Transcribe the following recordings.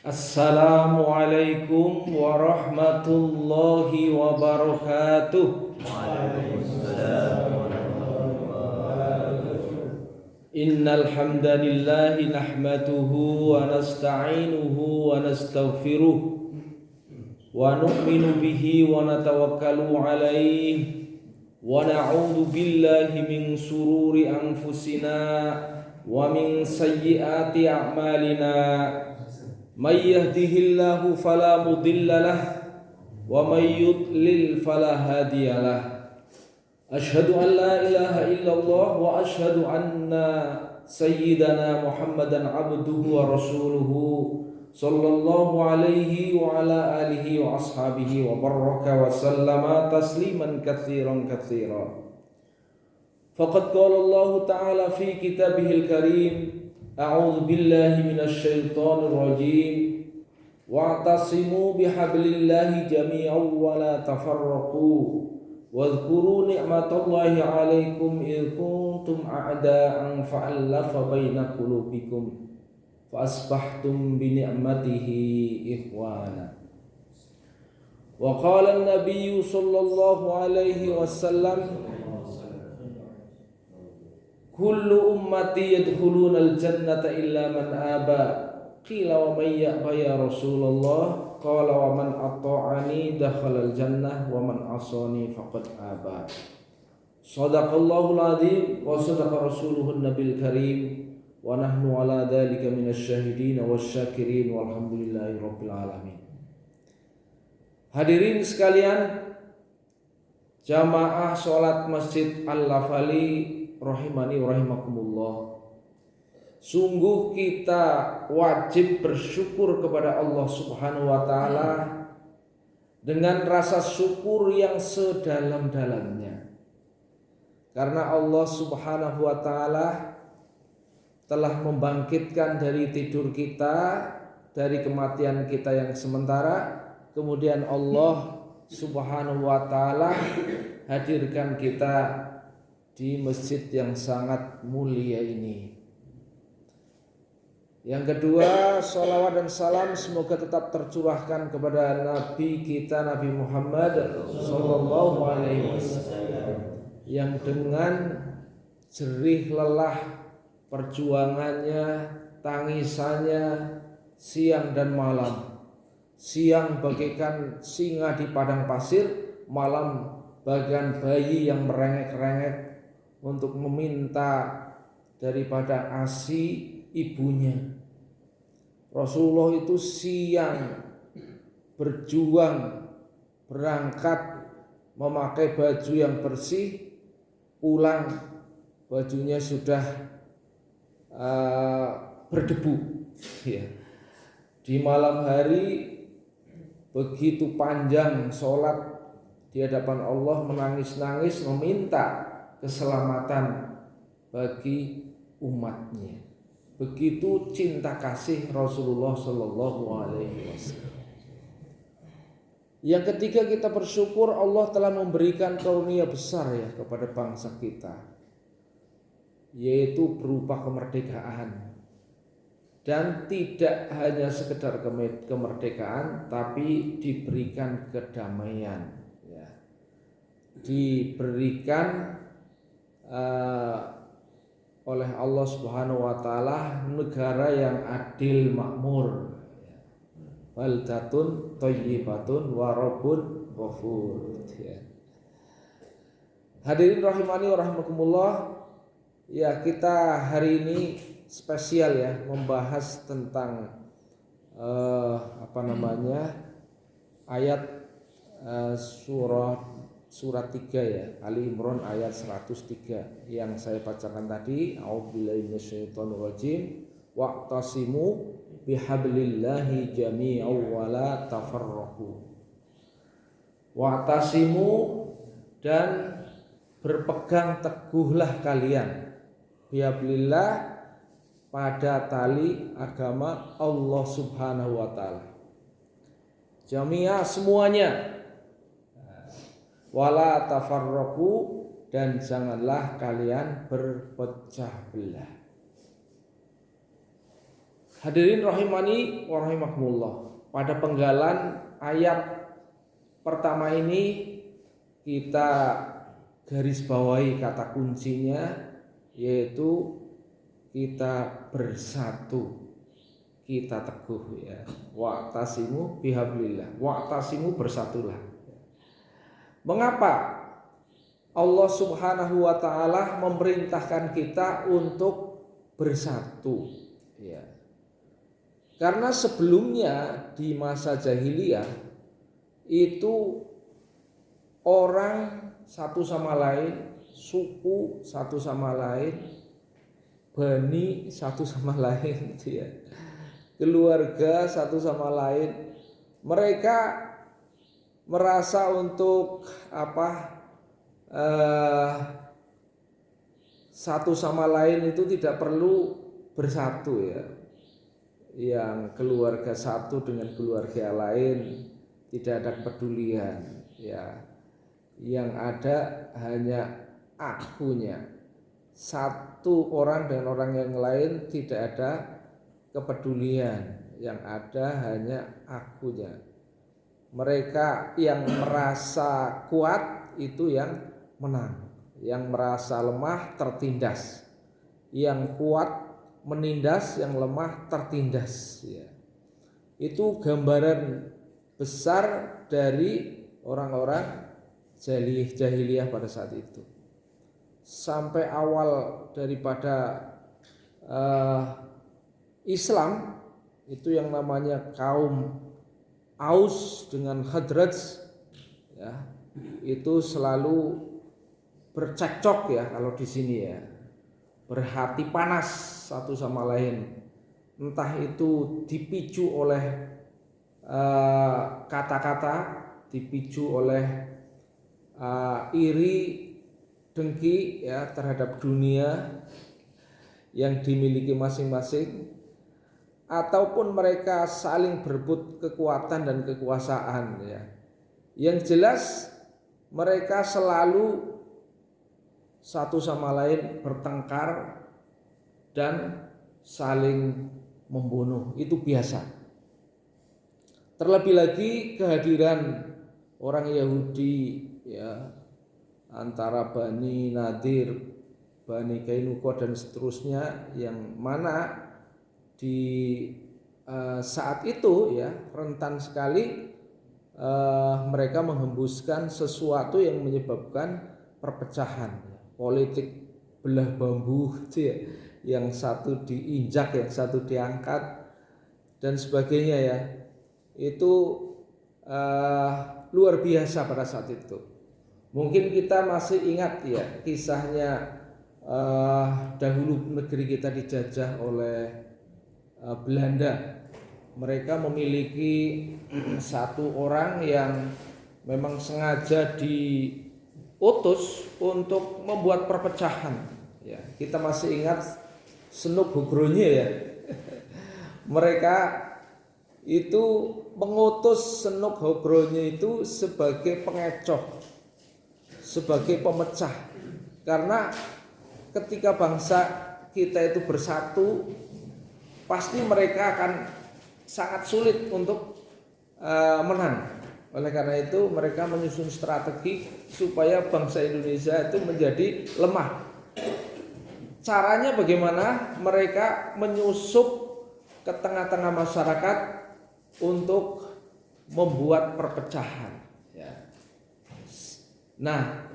Assalamualaikum warahmatullahi wabarakatuh. Waalaikumsalam warahmatullahi wabarakatuh. Innal hamdalillahi nahmaduhu wa nasta'inuhu wa nastaghfiruh wa nu'minu bihi wa natawakkalu alaihi wa na'udzu billahi min sururi anfusina wa min sayyiati a'malina. May yahdihillahu fala mudilla lah wa may yudlil fala hadiyalah. Asyhadu an la ilaha illallah wa asyhadu anna sayyidana Muhammadan abduhu wa rasuluhu sallallahu alaihi wa ala alihi wa ashabihi wa baraka wa sallama tasliman katsiran katsira. Faqad qala Allah ta'ala fi kitabihil karim, a'udzu billahi minasy syaithanir rajim. Wa'tasimu bihablillahi jami'an wa la tafarraqu. Wadhkuru ni'matallahi 'alaikum idh kuntum a'da'an fa'alafa baina qulubikum fa asbahtum bi ni'matihi ikhwana. Wa qala an-nabiy sallallahu alaihi wasallam, kullu ummati yadkhulunal jannata illa man aba. Qila wa may ya'ba ya Rasulullah? Qala wa man ata'ani dakhalal jannah wa man asani faqad aba. Shadaqallahul adzim wa shadaqa rasuluhun nabil karim wa nahnu ala dzalika minasyahidin wasyakirin walhamdulillahi rabbil alamin. Hadirin sekalian, jamaah salat Masjid Al-Lafali rahimani wa rahimakumullah. Sungguh kita wajib bersyukur kepada Allah Subhanahu wa taala dengan rasa syukur yang sedalam-dalamnya. Karena Allah Subhanahu wa taala telah membangkitkan dari tidur kita, dari kematian kita yang sementara, kemudian Allah Subhanahu wa taala hadirkan kita di masjid yang sangat mulia ini. Yang kedua, salawat dan salam semoga tetap tercurahkan kepada Nabi kita, Nabi Muhammad sallallahu alaihi wasallam, yang dengan jerih lelah perjuangannya, tangisannya siang dan malam. Siang bagaikan singa di padang pasir, malam bagaikan bayi yang merengek-rengek untuk meminta daripada ASI ibunya. Rasulullah itu siang berjuang, berangkat memakai baju yang bersih, pulang bajunya sudah berdebu. Ya. Di malam hari begitu panjang sholat di hadapan Allah, menangis-nangis meminta keselamatan bagi umatnya. Begitu cinta kasih Rasulullah Sallallahu Alaihi Wasallam. Yang ketiga, kita bersyukur Allah telah memberikan karunia besar ya kepada bangsa kita, yaitu berupa kemerdekaan. Dan tidak hanya sekedar kemerdekaan, tapi diberikan kedamaian, ya. Diberikan oleh Allah Subhanahu wa taala negara yang adil makmur, baldatun thayyibatun wa rabbun ghafur. Hadirin rahimani wa rahimakumullah. Ya, kita hari ini spesial ya, membahas tentang ayat surat 3 ya, Ali Imran ayat 103 yang saya bacakan tadi. A'udzubillahi minasyaitonir rajim. Wa'tasimu bihablillahi jami'an wa la tafarraqu. Wa'tasimu, dan berpegang teguhlah kalian, bihablillah, pada tali agama Allah Subhanahu wa taala. Jami'a, semuanya. Wala tafarraqu, dan janganlah kalian berpecah belah. Hadirin rahimani wa rahimakumullah. Pada penggalan ayat pertama ini kita garis bawahi kata kuncinya, yaitu kita bersatu, kita teguh ya. Wa'tasimu bihablillah, wa'tasimu bersatulah. Mengapa Allah Subhanahu wa taala memerintahkan kita untuk bersatu ya? Karena sebelumnya di masa jahiliyah itu orang satu sama lain, suku satu sama lain, bani satu sama lain gitu ya. Keluarga satu sama lain. Mereka merasa untuk satu sama lain itu tidak perlu bersatu ya. Yang keluarga satu dengan keluarga lain tidak ada kepedulian ya. Yang ada hanya akunya. Satu orang dan orang yang lain tidak ada kepedulian. Yang ada hanya akunya. Mereka yang merasa kuat itu yang menang. Yang merasa lemah tertindas. Yang kuat menindas, yang lemah tertindas ya. Itu gambaran besar dari orang-orang jahiliyah pada saat itu. Sampai awal daripada Islam itu yang namanya kaum Aus dengan Khazraj ya, itu selalu bercekcok ya kalau di sini ya. Berhati panas satu sama lain, entah itu dipicu oleh kata-kata, dipicu oleh iri, dengki ya terhadap dunia yang dimiliki masing-masing, ataupun mereka saling berebut kekuatan dan kekuasaan ya. Yang jelas mereka selalu satu sama lain bertengkar dan saling membunuh, itu biasa. Terlebih lagi kehadiran orang Yahudi ya, antara Bani Nadir, Bani Kainuqa dan seterusnya, yang mana di saat itu ya rentan sekali mereka menghembuskan sesuatu yang menyebabkan perpecahan. Politik belah bambu gitu ya, yang satu diinjak, yang satu diangkat dan sebagainya ya. Itu luar biasa pada saat itu. Mungkin kita masih ingat ya kisahnya dahulu negeri kita dijajah oleh Belanda. Mereka memiliki satu orang yang memang sengaja diutus untuk membuat perpecahan ya. Kita masih ingat Senuk Hugronje ya. Mereka itu mengutus Senuk Hugronje itu sebagai pengecoh, sebagai pemecah. Karena ketika bangsa kita itu bersatu, pasti mereka akan sangat sulit untuk menang. Oleh karena itu mereka menyusun strategi supaya bangsa Indonesia itu menjadi lemah. Caranya bagaimana? Mereka menyusup ke tengah-tengah masyarakat untuk membuat perpecahan ya. Nah,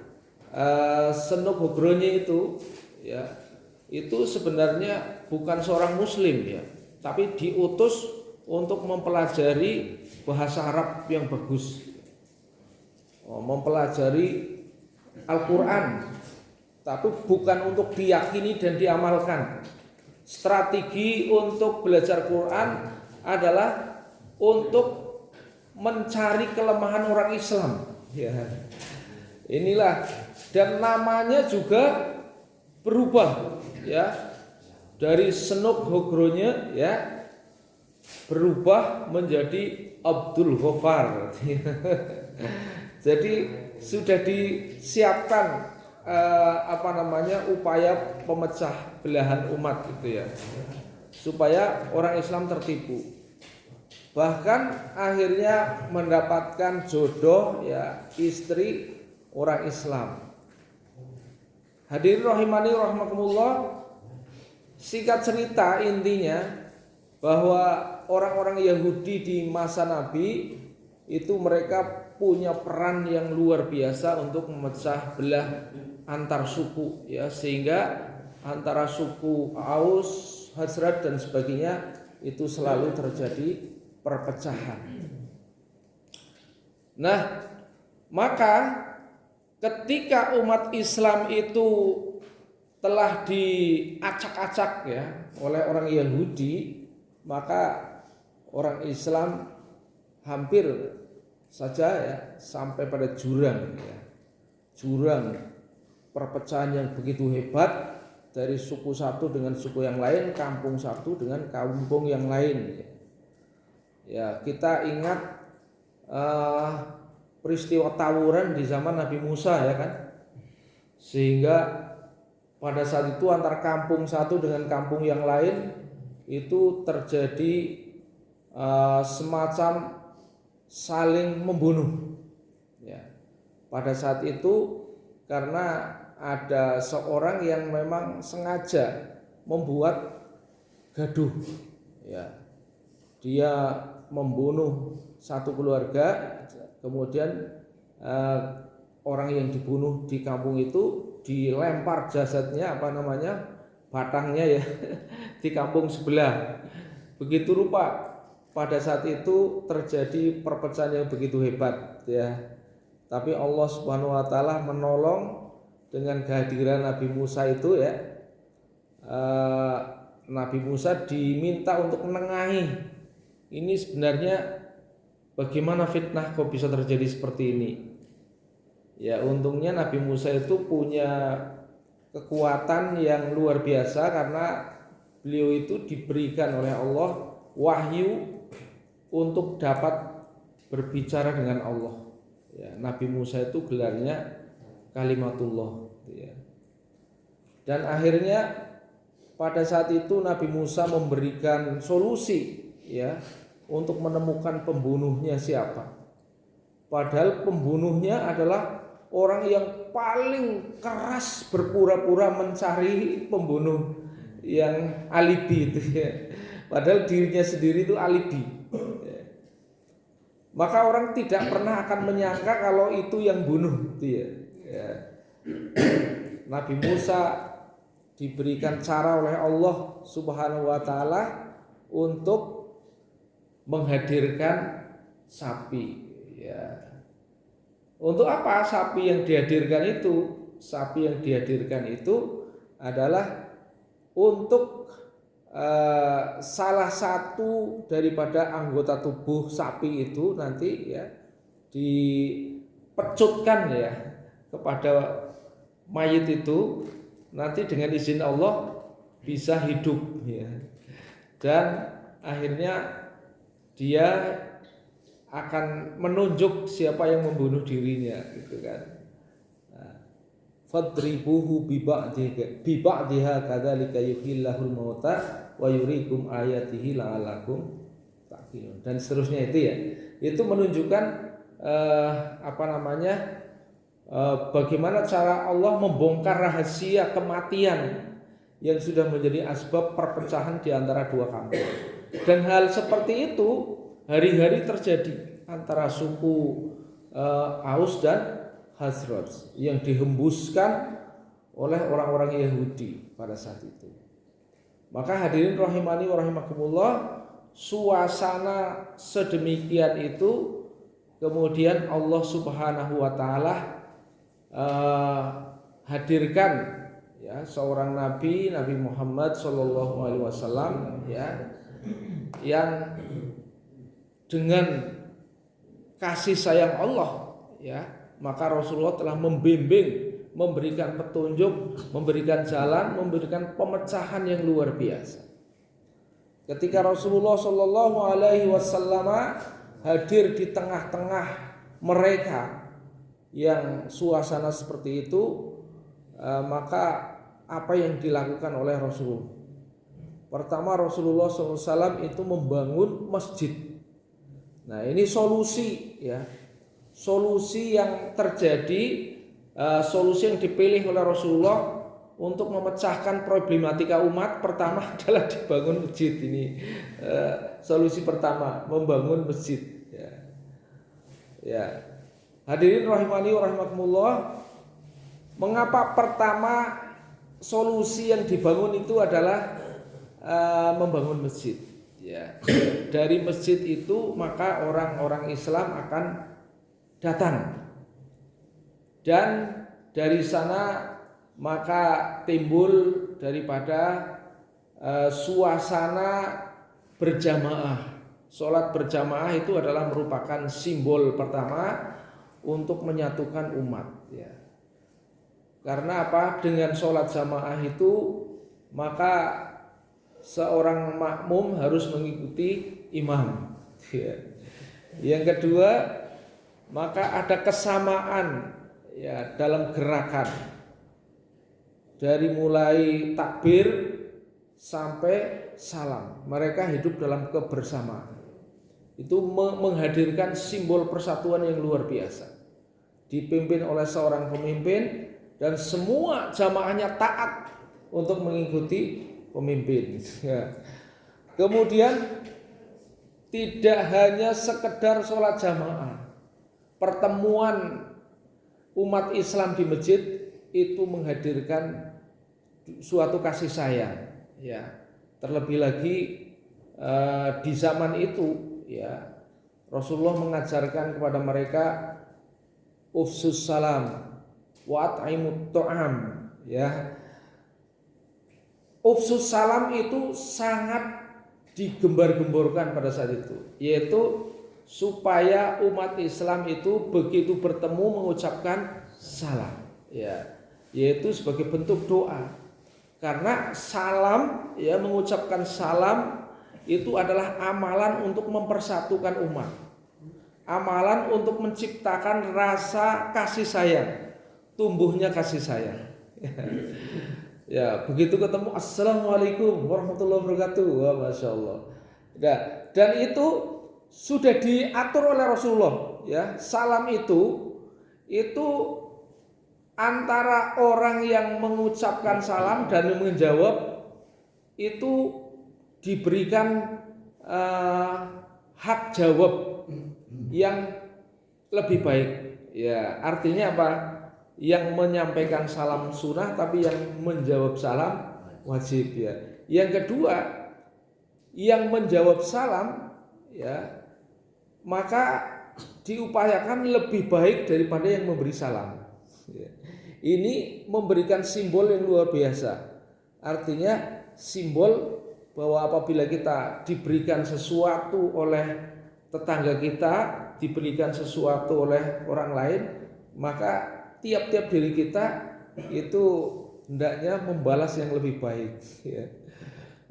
Senuk Hugronje itu ya, itu sebenarnya bukan seorang muslim ya, tapi diutus untuk mempelajari bahasa Arab yang bagus, mempelajari Al-Quran, tapi bukan untuk diyakini dan diamalkan. Strategi untuk belajar Quran adalah untuk mencari kelemahan orang Islam ya. Inilah, dan namanya juga berubah ya, dari Senuk Hugronje ya berubah menjadi Abdul Ghaffar. Jadi sudah disiapkan upaya pemecah belahan umat gitu ya. supaya orang Islam tertipu. Bahkan akhirnya mendapatkan jodoh ya istri orang Islam. Hadirin rahimani rahimakumullah, singkat cerita intinya bahwa orang-orang Yahudi di masa Nabi itu mereka punya peran yang luar biasa untuk memecah belah antar suku ya, sehingga antara suku Aus, Khazraj dan sebagainya itu selalu terjadi perpecahan. Nah, maka ketika umat Islam itu telah diacak-acak ya oleh orang Yahudi, maka orang Islam hampir saja ya sampai pada jurang ya. Jurang perpecahan yang begitu hebat dari suku satu dengan suku yang lain, kampung satu dengan kampung yang lain. Ya, kita ingat peristiwa tawuran di zaman Nabi Musa ya kan, sehingga pada saat itu antara kampung satu dengan kampung yang lain itu terjadi semacam saling membunuh. Ya, pada saat itu karena ada seorang yang memang sengaja membuat gaduh, ya, dia membunuh satu keluarga, kemudian orang yang dibunuh di kampung itu dilempar jasadnya batangnya ya di kampung sebelah. Begitu rupa pada saat itu terjadi perpecahan yang begitu hebat ya. Tapi Allah Subhanahu wa taala menolong dengan kehadiran Nabi Musa itu ya. Nabi Musa diminta untuk menengahi. Ini sebenarnya bagaimana fitnah kok bisa terjadi seperti ini? Ya, untungnya Nabi Musa itu punya kekuatan yang luar biasa karena beliau itu diberikan oleh Allah wahyu untuk dapat berbicara dengan Allah. Ya, Nabi Musa itu gelarnya Kalimatullah. Ya. Dan akhirnya pada saat itu Nabi Musa memberikan solusi ya untuk menemukan pembunuhnya siapa. Padahal pembunuhnya adalah orang yang paling keras berpura-pura mencari pembunuh yang alibi itu ya. Padahal dirinya sendiri itu alibi. Ya. Maka orang tidak pernah akan menyangka kalau itu yang bunuh itu ya. Ya. Nabi Musa diberikan cara oleh Allah Subhanahu wa taala untuk menghadirkan sapi ya. Untuk apa sapi yang dihadirkan itu? Sapi yang dihadirkan itu adalah untuk salah satu daripada anggota tubuh sapi itu nanti ya dipecutkan ya kepada mayit itu, nanti dengan izin Allah bisa hidup ya. Dan akhirnya dia akan menunjuk siapa yang membunuh dirinya gitu kan. Fadribuhu biba'diha kadzalika yuhillahul mauta wa yuriikum ayatihi la'alakum taqilun, dan seterusnya itu ya. Itu menunjukkan bagaimana cara Allah membongkar rahasia kematian yang sudah menjadi asbab perpecahan di antara dua kampung. Dan hal seperti itu hari-hari terjadi antara suku Aus dan Khazraj yang dihembuskan oleh orang-orang Yahudi pada saat itu. Maka hadirin rahimani wa rahimakumullah, suasana sedemikian itu kemudian Allah Subhanahu wa taala hadirkan ya seorang nabi Muhammad sallallahu alaihi wasallam ya, yang dengan kasih sayang Allah ya, maka Rasulullah telah membimbing, memberikan petunjuk, memberikan jalan, memberikan pemecahan yang luar biasa. Ketika Rasulullah sallallahu alaihi wasallam hadir di tengah-tengah mereka yang suasana seperti itu, maka apa yang dilakukan oleh Rasulullah? Pertama, Rasulullah SAW itu membangun masjid. Nah, ini solusi ya. Solusi yang terjadi, solusi yang dipilih oleh Rasulullah untuk memecahkan problematika umat. Pertama adalah dibangun masjid. Ini solusi pertama, membangun masjid ya. Ya. Hadirin rahimani wa rahimakumullah. Mengapa pertama solusi yang dibangun itu adalah membangun masjid ya. Dari masjid itu maka orang-orang Islam akan datang, dan dari sana maka timbul daripada suasana berjamaah. Sholat berjamaah itu adalah merupakan simbol pertama untuk menyatukan umat ya. Karena apa? Dengan sholat jamaah itu maka seorang makmum harus mengikuti imam ya. Yang kedua, maka ada kesamaan ya dalam gerakan, dari mulai takbir sampai salam. Mereka hidup dalam kebersamaan. Itu menghadirkan simbol persatuan yang luar biasa. Dipimpin oleh seorang pemimpin dan semua jamaahnya taat untuk mengikuti pemimpin ya. Kemudian tidak hanya sekedar sholat jamaah, pertemuan umat Islam di masjid itu menghadirkan suatu kasih sayang ya. Terlebih lagi di zaman itu ya, Rasulullah mengajarkan kepada mereka ufsus salam wa at'imut ta'am ya. Ufsus salam itu sangat digembar-gemborkan pada saat itu, yaitu supaya umat Islam itu begitu bertemu mengucapkan salam ya, yaitu sebagai bentuk doa. Karena salam ya, mengucapkan salam itu adalah amalan untuk mempersatukan umat, amalan untuk menciptakan rasa kasih sayang, tumbuhnya kasih sayang. Ya, begitu ketemu assalamualaikum warahmatullahi wabarakatuh, wah masya Allah. Nah, dan itu sudah diatur oleh Rasulullah. Ya, salam itu antara orang yang mengucapkan salam dan yang menjawab itu diberikan hak jawab yang lebih baik. Ya, artinya apa? Yang menyampaikan salam sunnah, tapi yang menjawab salam wajib ya. Yang kedua, yang menjawab salam ya, maka diupayakan lebih baik daripada yang memberi salam ya. Ini memberikan simbol yang luar biasa. Artinya simbol bahwa apabila kita diberikan sesuatu oleh tetangga kita, diberikan sesuatu oleh orang lain, maka tiap-tiap diri kita itu hendaknya membalas yang lebih baik ya.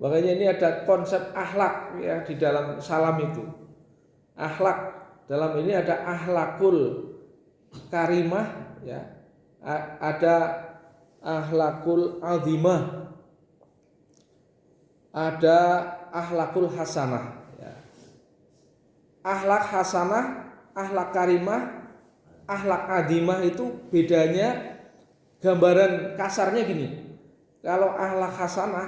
Makanya ini ada konsep akhlak ya di dalam salam itu. Akhlak dalam ini ada akhlakul karimah ya, ada akhlakul azimah, ada akhlakul hasanah ya. Akhlak hasanah, akhlak karimah, akhlak adimah itu bedanya, gambaran kasarnya gini. Kalau akhlak hasanah,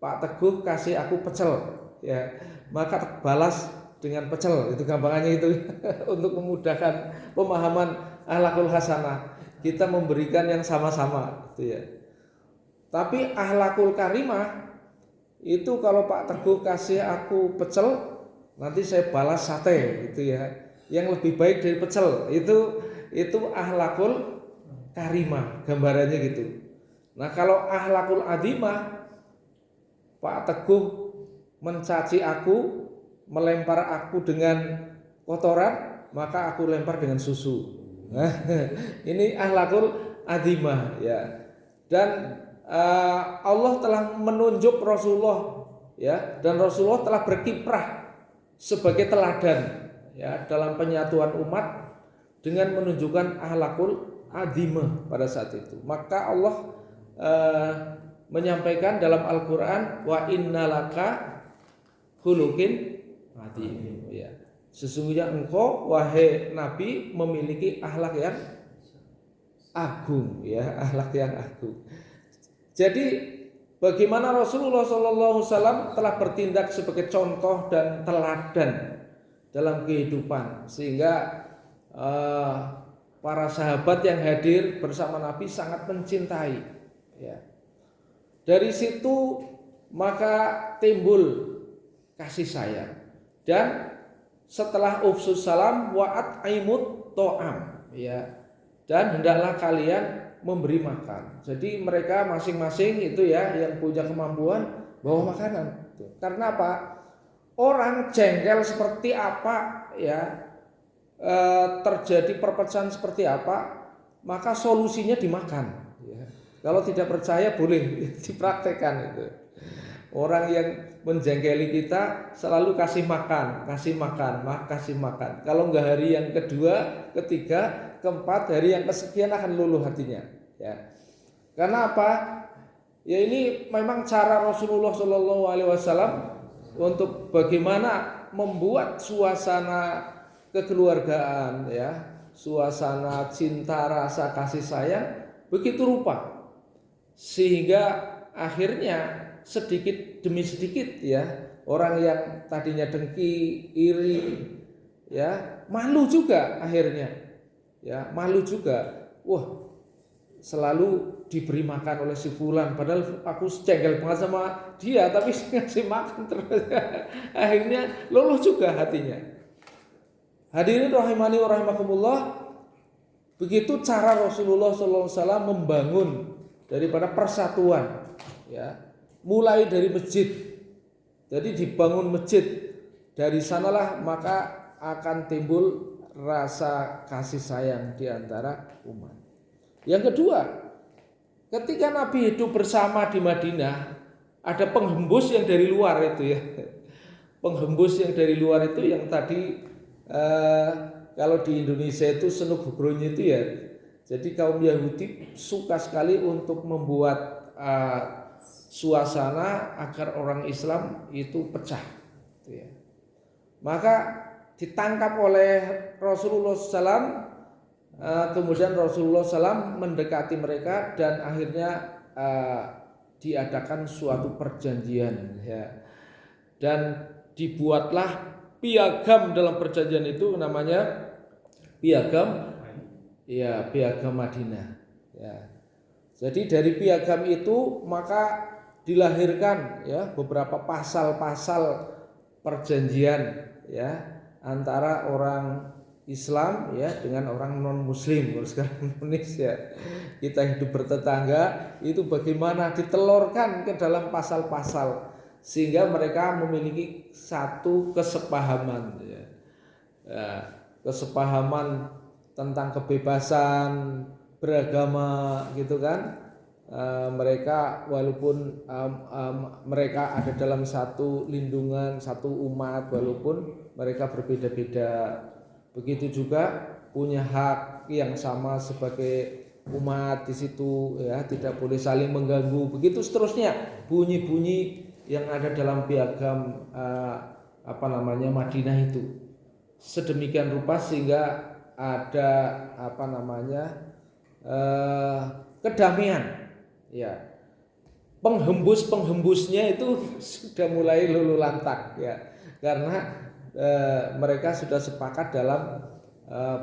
Pak Teguh kasih aku pecel ya, maka balas dengan pecel, itu gampangannya itu. Untuk memudahkan pemahaman akhlakul hasanah, kita memberikan yang sama-sama gitu ya. Tapi akhlakul karimah itu kalau Pak Teguh kasih aku pecel, nanti saya balas sate gitu ya, yang lebih baik dari pecel. Itu akhlakul karimah, gambarannya gitu. Nah, kalau akhlakul adimah, Pak Teguh mencaci aku, melempar aku dengan kotoran, maka aku lempar dengan susu. Nah, ini akhlakul adimah ya. Dan Allah telah menunjuk Rasulullah ya, dan Rasulullah telah berkiprah sebagai teladan ya dalam penyatuan umat dengan menunjukkan akhlakul adimah pada saat itu. Maka Allah menyampaikan dalam Al-Qur'an wa innalaka khuluqin azim, ya. Sesungguhnya engkau wahai Nabi memiliki akhlak yang agung, ya, akhlak yang agung. Jadi bagaimana Rasulullah SAW telah bertindak sebagai contoh dan teladan dalam kehidupan, sehingga para sahabat yang hadir bersama Nabi sangat mencintai, ya. Dari situ maka timbul kasih sayang, dan setelah ufsus salam wa'at aimut to'am, ya, dan hendaklah kalian memberi makan. Jadi mereka masing-masing itu, ya, yang punya kemampuan bawa makanan. Karena apa? Orang jengkel seperti apa, ya, terjadi perpecahan seperti apa, maka solusinya dimakan, ya. Kalau tidak percaya boleh dipraktekkan itu. Orang yang menjengkeli kita selalu kasih makan. Kalau enggak hari yang kedua, ketiga, keempat, hari yang kesekian akan luluh hatinya, ya. Karena apa? Ya ini memang cara Rasulullah SAW untuk bagaimana membuat suasana kekeluargaan, ya, suasana cinta, rasa kasih sayang begitu rupa, sehingga akhirnya sedikit demi sedikit, ya, orang yang tadinya dengki, iri, ya, malu juga akhirnya, ya, malu juga. Wah, selalu diberi makan oleh si fulan, padahal aku jengkel banget sama dia, tapi ngasih makan terus. Akhirnya luluh juga hatinya. Hadirin rahimani wa rahimakumullah, begitu cara Rasulullah SAW membangun daripada persatuan, ya. Mulai dari masjid. Jadi dibangun masjid. Dari sanalah maka akan timbul rasa kasih sayang di antara umat. Yang kedua, ketika Nabi hidup bersama di Madinah, ada penghembus yang dari luar itu, ya. Penghembus yang dari luar itu yang tadi kalau di Indonesia itu senuk begronya itu, ya. Jadi kaum Yahudi suka sekali untuk membuat suasana agar orang Islam itu pecah, ya. Maka ditangkap oleh Rasulullah SAW, kemudian Rasulullah SAW mendekati mereka dan akhirnya diadakan suatu perjanjian, ya. Dan dibuatlah piagam dalam perjanjian itu, namanya piagam, ya, piagam Madinah, ya. Jadi dari piagam itu maka dilahirkan, ya, beberapa pasal-pasal perjanjian, ya, antara orang Islam, ya, dengan orang non Muslim. Kalau sekarang Indonesia kita hidup bertetangga, itu bagaimana ditelurkan ke dalam pasal-pasal sehingga mereka memiliki satu kesepahaman, ya. Ya, kesepahaman tentang kebebasan beragama, gitu kan. Mereka walaupun mereka ada dalam satu lindungan, satu umat, walaupun mereka berbeda-beda, begitu juga punya hak yang sama sebagai umat di situ, ya, tidak boleh saling mengganggu, begitu seterusnya bunyi-bunyi yang ada dalam piagam Madinah itu sedemikian rupa sehingga ada kedamaian, ya. Penghembusnya itu sudah mulai luluh lantak, ya, karena mereka sudah sepakat dalam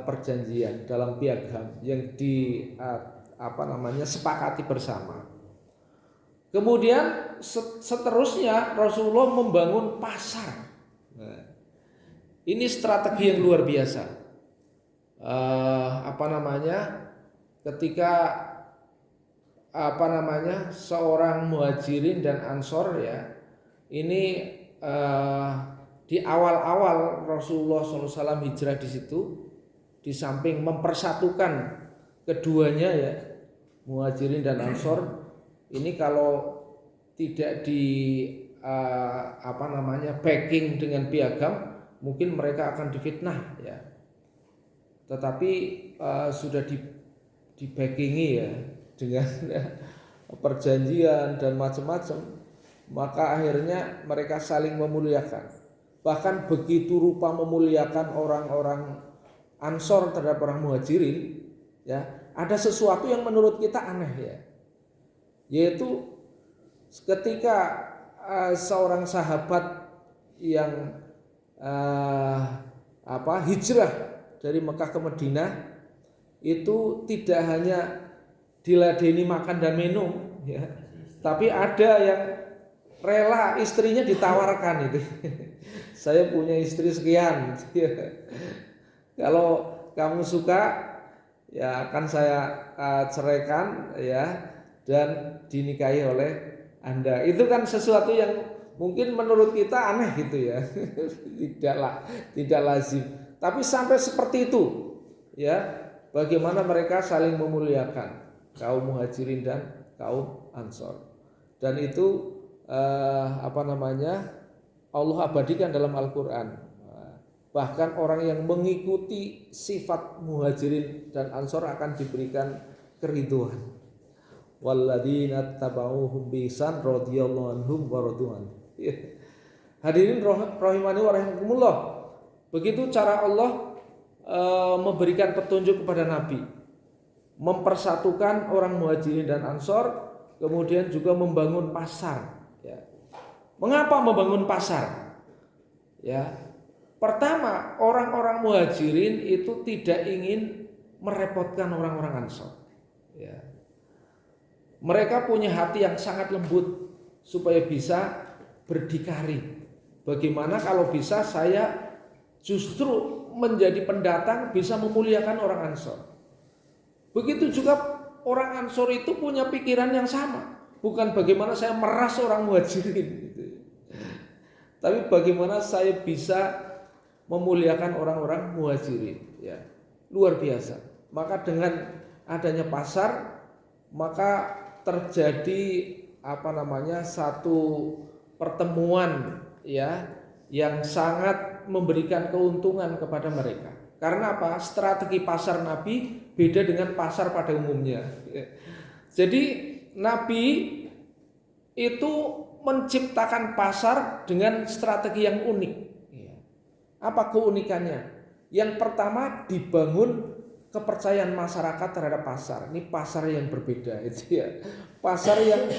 perjanjian, dalam piagam yang sepakati bersama. Kemudian seterusnya Rasulullah membangun pasar. Nah, ini strategi yang luar biasa. Ketika seorang muhajirin dan ansor, ya, ini di awal-awal Rasulullah SAW hijrah di situ, di samping mempersatukan keduanya, ya, muhajirin dan ansor, ini kalau tidak di backing dengan piagam, mungkin mereka akan difitnah, ya. Tetapi sudah di backingi, ya, dengan perjanjian dan macam-macam, maka akhirnya mereka saling memuliakan. Bahkan begitu rupa memuliakan orang-orang Ansor terhadap orang Muhajirin, ya, ada sesuatu yang menurut kita aneh, ya, yaitu ketika seorang sahabat yang hijrah dari Mekah ke Madinah itu tidak hanya diladeni makan dan minum, ya, tapi ada yang rela istrinya ditawarkan itu. Saya punya istri sekian, kalau kamu suka ya akan saya ceraikan, ya, dan dinikahi oleh Anda. Itu kan sesuatu yang mungkin menurut kita aneh gitu, ya. Tidak lazim. Tapi sampai seperti itu, ya, bagaimana mereka saling memuliakan kaum Muhajirin dan kaum Ansor. Dan itu Allah abadikan dalam Al-Qur'an. Bahkan orang yang mengikuti sifat Muhajirin dan Ansor akan diberikan keridhaan. Walladzina tabauhum biihsan radhiyallahu anhum wa radu anhu. Hadirin rahimani wa rahimakumullah. Begitu cara Allah memberikan petunjuk kepada Nabi, mempersatukan orang Muhajirin dan Ansor, kemudian juga membangun pasar, ya. Mengapa membangun pasar? Ya, pertama, orang-orang Muhajirin itu tidak ingin merepotkan orang-orang Ansor, ya. Mereka punya hati yang sangat lembut supaya bisa berdikari. Bagaimana kalau bisa saya justru menjadi pendatang bisa memuliakan orang Ansor. Begitu juga orang Ansor itu punya pikiran yang sama. Bukan bagaimana saya meras orang Muhajirin gitu. Tapi bagaimana saya bisa memuliakan orang-orang Muhajirin, ya. Luar biasa. Maka dengan adanya pasar, maka terjadi satu pertemuan, ya, yang sangat memberikan keuntungan kepada mereka. Karena apa? Strategi pasar Nabi beda dengan pasar pada umumnya. Jadi Nabi itu menciptakan pasar dengan strategi yang unik. Apa keunikannya? Yang pertama, dibangun kepercayaan masyarakat terhadap pasar. Ini pasar yang berbeda, itu ya. Pasar yang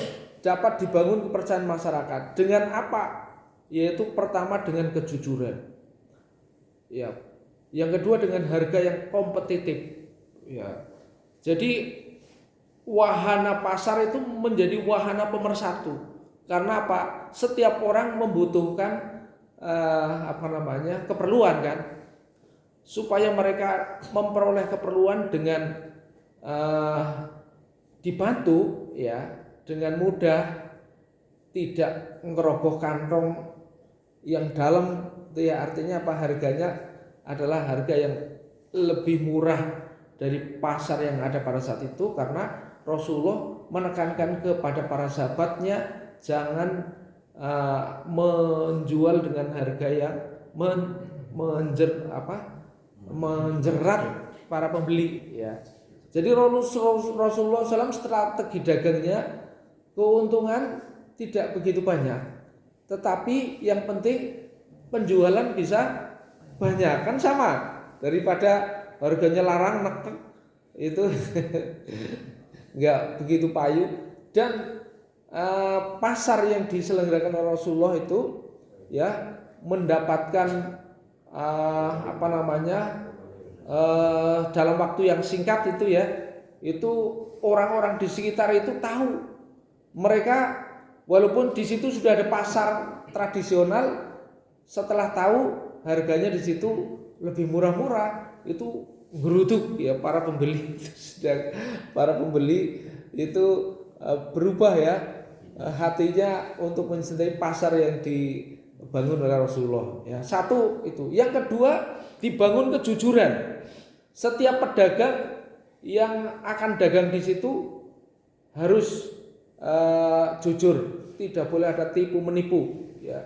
dapat dibangun kepercayaan masyarakat dengan apa? Yaitu pertama dengan kejujuran, ya. Yang kedua dengan harga yang kompetitif, ya. Jadi wahana pasar itu menjadi wahana pemersatu. Karena apa? Setiap orang membutuhkan keperluan, kan? Supaya mereka memperoleh keperluan dengan dibantu, ya, dengan mudah, tidak ngerogoh kantong yang dalam, ya. Artinya apa? Harganya adalah harga yang lebih murah dari pasar yang ada pada saat itu, karena Rasulullah menekankan kepada para sahabatnya jangan menjual dengan harga yang menjerat para pembeli, ya. Jadi Rasulullah SAW strategi dagangnya keuntungan tidak begitu banyak, tetapi yang penting penjualan bisa banyak, kan sama daripada harganya larang nekek itu nggak begitu payu. Dan pasar yang diselenggarakan oleh Rasulullah itu, ya, mendapatkan dalam waktu yang singkat itu, ya, itu orang-orang di sekitar itu tahu. Mereka walaupun di situ sudah ada pasar tradisional, setelah tahu harganya di situ lebih murah-murah, itu geruduk, ya, para pembeli. Para pembeli itu berubah, ya, hatinya untuk mencintai pasar yang dibangun oleh Rasulullah, ya. Satu itu. Yang kedua, dibangun kejujuran. Setiap pedagang yang akan dagang di situ harus jujur, tidak boleh ada tipu menipu, ya.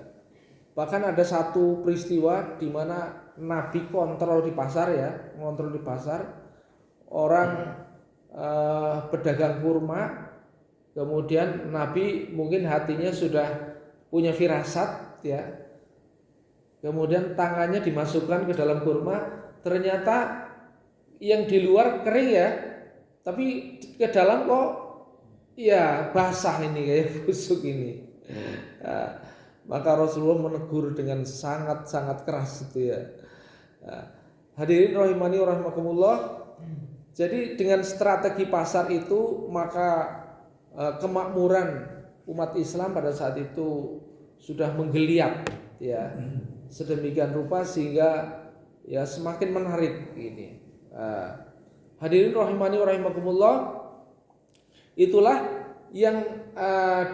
Bahkan ada satu peristiwa di mana Nabi kontrol di pasar, ya, ngontrol di pasar. Orang pedagang kurma kemudian Nabi mungkin hatinya sudah punya firasat ya. Kemudian tangannya dimasukkan ke dalam kurma, ternyata yang di luar kering ya, tapi ke dalam kok ya basah ini kayak busuk ini. Nah, maka Rasulullah menegur dengan sangat-sangat keras itu ya. Nah, hadirin rahimani rahimakumullah. Jadi dengan strategi pasar itu maka kemakmuran umat Islam pada saat itu sudah menggeliat ya. Sedemikian rupa sehingga ya semakin menarik ini. Hadirin rahimani rahimakumullah, itulah yang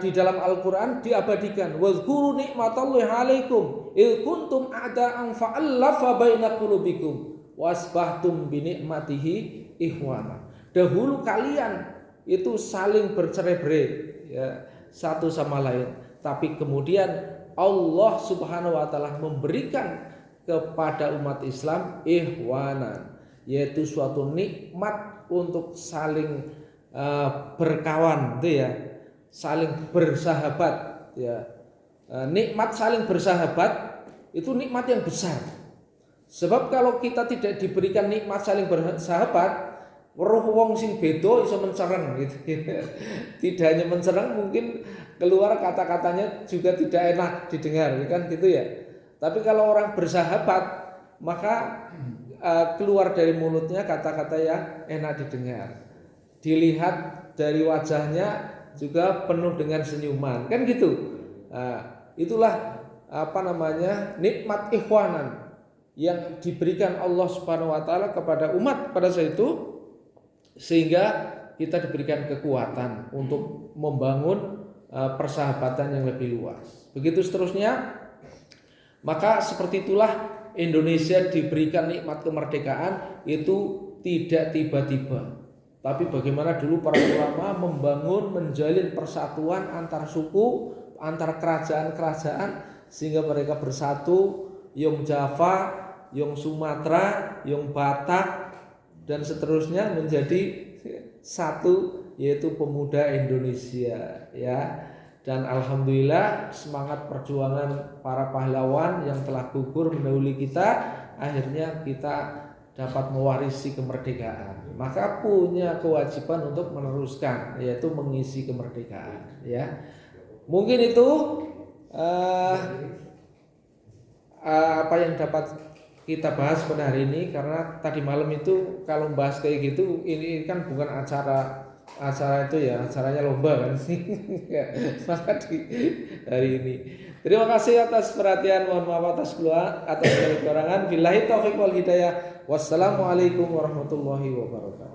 di dalam Al-Qur'an diabadikan. Wazkuru nikmatallahi 'alaikum id kuntum a'da'an fa'alafa baina qulubikum wasbahtum bi ni'matihi ikhwana. Dahulu kalian itu saling bercerai-berai ya, satu sama lain, tapi kemudian Allah Subhanahu wa taala memberikan kepada umat Islam ikhwanan, yaitu suatu nikmat untuk saling berkawan itu ya, saling bersahabat ya. Nikmat saling bersahabat itu nikmat yang besar. Sebab kalau kita tidak diberikan nikmat saling bersahabat, weruh wong sing beda iso mencereng gitu. Tidak hanya mencereng, mungkin keluar kata-katanya juga tidak enak didengar kan gitu ya. Tapi kalau orang bersahabat, maka keluar dari mulutnya kata-kata yang enak didengar. Dilihat dari wajahnya juga penuh dengan senyuman, kan gitu. Itulah nikmat ikhwanan yang diberikan Allah Subhanahu wa taala kepada umat pada saat itu, sehingga kita diberikan kekuatan untuk membangun persahabatan yang lebih luas. Begitu seterusnya. Maka seperti itulah Indonesia diberikan nikmat kemerdekaan itu tidak tiba-tiba. Tapi bagaimana dulu para ulama membangun, menjalin persatuan antar suku, antar kerajaan-kerajaan, sehingga mereka bersatu, Yong Java, Yong Sumatera, Yong Batak, dan seterusnya menjadi satu, yaitu pemuda Indonesia ya. Dan alhamdulillah semangat perjuangan para pahlawan yang telah gugur mendahului kita, akhirnya kita dapat mewarisi kemerdekaan. Maka punya kewajiban untuk meneruskan, yaitu mengisi kemerdekaan ya. Mungkin itu apa yang dapat kita bahas pada hari ini, karena tadi malam itu kalau bahas kayak gitu, ini kan bukan acara itu ya, acaranya lomba kan. Maka di hari ini terima kasih atas perhatian, mohon maaf atas kekurangan. Billahi taufiq wal hidayah. Wassalamualaikum warahmatullahi wabarakatuh.